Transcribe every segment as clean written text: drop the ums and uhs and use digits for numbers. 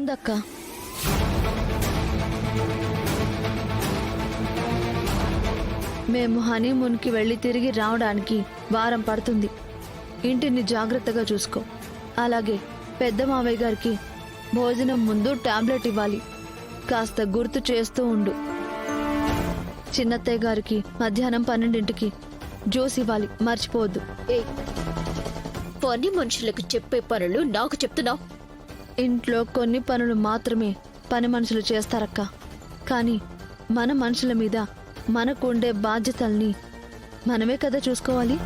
ఉందక్క. మేము హనీమూన్కి వెళ్ళి తిరిగి రావడానికి వారం పడుతుంది. ఇంటిని జాగ్రత్తగా చూసుకో. అలాగే పెద్ద మావయ్య గారికి భోజనం ముందు టాబ్లెట్ ఇవ్వాలి. కాస్త గుర్తు చేస్తూ ఉండు. చిన్నత్తయ్య గారికి మధ్యాహ్నం 12ంటికి జ్యూస్ ఇవ్వాలి, మర్చిపోవద్దు. పని మనుషులకు చెప్పే పనులు నాకు చెప్తున్నావు? ఇంట్లో కొన్ని పనులు మాత్రమే పని మనుషులు చేస్తారక్క. కానీ మన మనుషుల మీద మనకు ఉండే బాధ్యతల్ని మనమే కదా చూసుకోవాలి.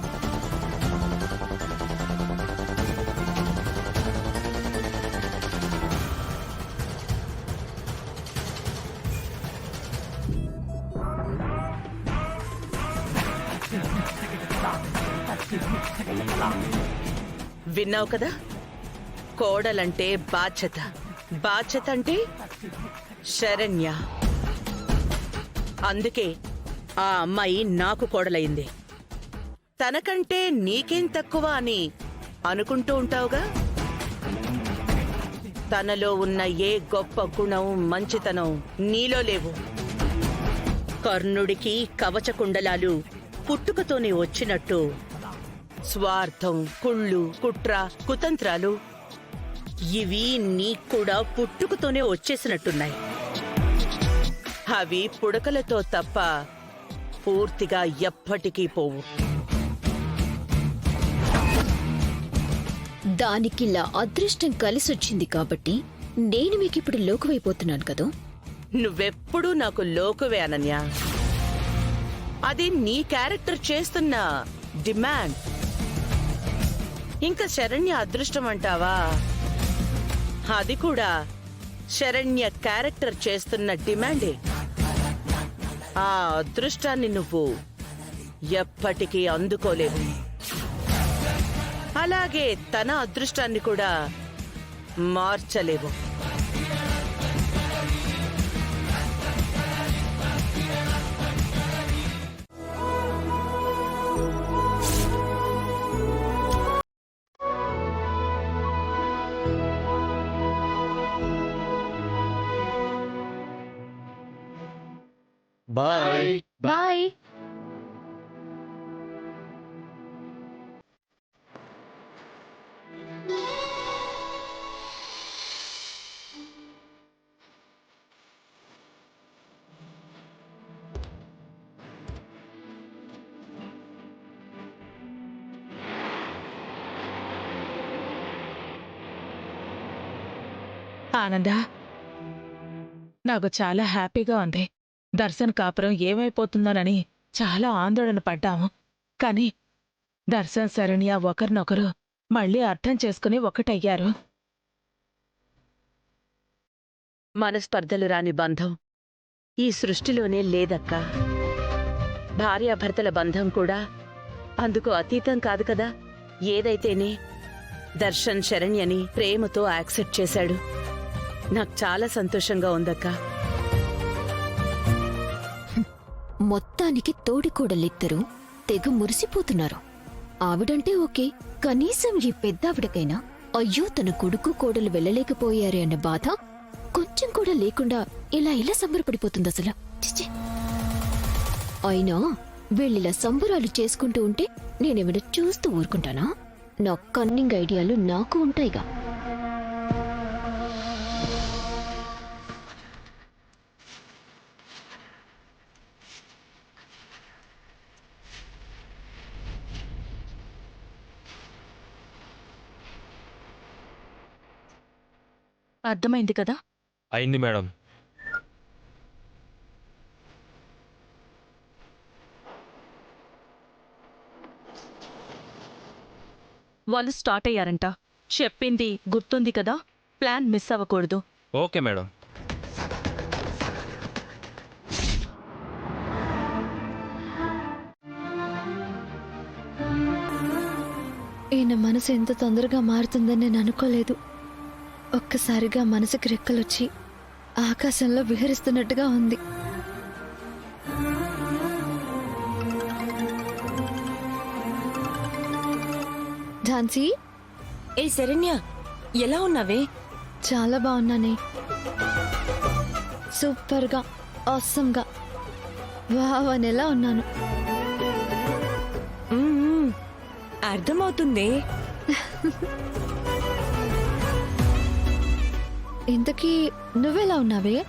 విన్నావు కదా, కోడలంటే బాధ్యత, బాధ్యత అంటే శరణ్య. అందుకే ఆ అమ్మాయి నాకు కోడలైంది. తనకంటే నీకేం తక్కువ అని అనుకుంటూ ఉంటావుగా. తనలో ఉన్న ఏ గొప్ప గుణం, మంచితనం నీలో లేవు. కర్ణుడికి కవచకుండలాలు పుట్టుకతోనే వచ్చినట్టు స్వార్థం, కుళ్ళు, కుట్ర, కుతంత్రాలు ఇవి నీకూడా పుట్టుకతోనే వచ్చేసినట్టున్నాయి. అవి పుడకలతో తప్ప పూర్తిగా ఎప్పటికీ పోవు. దానికిలా అదృష్టం కలిసొచ్చింది కాబట్టి నేను మీకిప్పుడు లోకువైపోతున్నాను కదూ. నువ్వెప్పుడూ నాకు లోకువే అనన్య. అది నీ క్యారెక్టర్ చేస్తున్న డిమాండ్. ఇంకా శరణ్య అదృష్టం అంటావా? అది కూడా శరణ్య క్యారెక్టర్ చేస్తున్న డిమాండే. ఆ అదృష్టాన్ని నువ్వు ఎప్పటికీ అందుకోలేవు. అలాగే తన అదృష్టాన్ని కూడా మార్చలేవు. Bye bye. ఆనందా, నాకు చాలా హ్యాపీగా ఉంది. దర్శన్ కాపురం ఏమైపోతుందోనని చాలా ఆందోళన పడ్డాము. కాని దర్శన్, శరణ్య ఒకరినొకరు మళ్ళీ అర్థం చేసుకుని ఒకటయ్యారు. మనస్పర్ధలు రాని బంధం ఈ సృష్టిలోనే లేదక్కా. భార్యాభర్తల బంధం కూడా అందుకు అతీతం కాదు కదా. ఏదైతేనే దర్శన్ శరణ్యని ప్రేమతో యాక్సెప్ట్ చేశాడు. నాకు చాలా సంతోషంగా ఉందక్కా. మొత్తానికి తోడికోడలిద్దరూ తెగ మురిసిపోతున్నారు. ఆవిడంటే ఓకే, కనీసం ఈ పెద్దావిడకైనా అయ్యో తన కొడుకు కోడలు వెళ్ళలేకపోయారే అన్న బాధ కొంచెం కూడా లేకుండా ఇలా సంబరపడిపోతుంది అసలు. చిచి. అయినా వీళ్ళిలా సంబరాలు చేసుకుంటూ ఉంటే నేనేమైనా చూస్తూ ఊరుకుంటానా? నా కన్నింగ్ ఐడియాలు నాకు ఉంటాయిగా. అర్థమైంది కదా? అయింది మేడం. వాళ్ళు స్టార్ట్ అయ్యారంట. చెప్పింది గుర్తుంది కదా? ప్లాన్ మిస్ అవ్వకూడదు. Okay madam. ఈయన మనసు ఎంత తొందరగా మారుతుందని నేను అనుకోలేదు. ఒక్కసారిగా మనసుకి రెక్కలొచ్చి ఆకాశంలో విహరిస్తున్నట్టుగా ఉంది. ఝాన్సీ, ఏ శరణ్య, ఎలా ఉన్నావే? చాలా బాగున్నానే. సూపర్గా, ఆసమ్గా, వావ్ అనేలా ఉన్నాను. అర్థమవుతుంది. ఇంతకీ నువ్వెలా ఉన్నావే?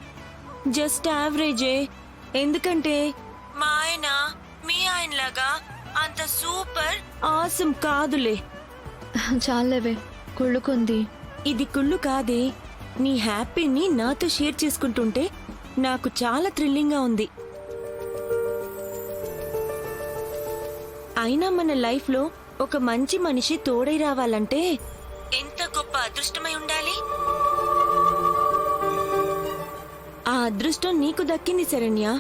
జస్ట్ యావరేజే. ఎందుకంటే మా ఆయన మీ ఆయనలాగా అంత సూపర్ ఆసమ్ కాదులే. చాలేవే, కుళ్ళుకుంది. ఇది కుళ్ళు కాదే. నీ హ్యాపీని నాతో షేర్ చేసుకుంటుంటే నాకు చాలా థ్రిల్లింగ్గా ఉంది. అయినా మన లైఫ్లో ఒక మంచి మనిషి తోడై రావాలంటే ఎంత గొప్ప అదృష్టమై ఉండాలి. ఆ అదృష్టం నీకు దక్కింది శరణ్య.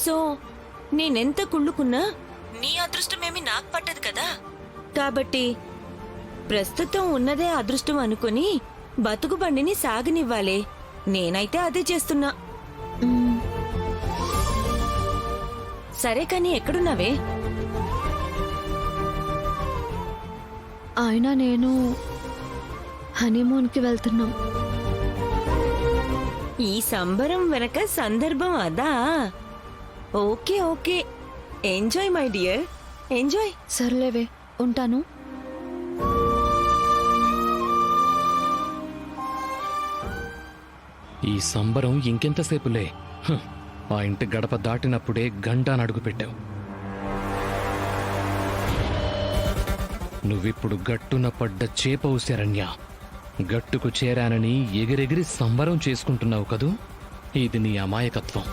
సో నేనెంత కుళ్ళుకున్నా నీ అదృష్టమేమి నాకు పట్టదు కదా. కాబట్టి ప్రస్తుతం ఉన్నదే అదృష్టం అనుకుని బతుకు బండిని సాగనివ్వాలే. నేనైతే అదే చేస్తున్నా. మ్మ్. సరే కానీ ఎక్కడున్నావే? ఆయన నేను హనీమూన్కి వెళ్తున్నాం. ఈ సంబరం వెనక సందర్భం అదా? Okay okay, enjoy my dear, enjoy. సర్లేవే, ఉంటాను. ఈ సంబరం ఇంకెంతసేపులే. హ్, ఆ ఇంటి గడప దాటినప్పుడే గండాన్ అడుగు పెట్టావు. నువ్విప్పుడు గట్టున పడ్డ చేపవు శరణ్య. గట్టుకు చేరానని ఎగిరెగిరి సంబరం చేసుకుంటున్నావు కదూ. ఇది నీ అమాయకత్వం.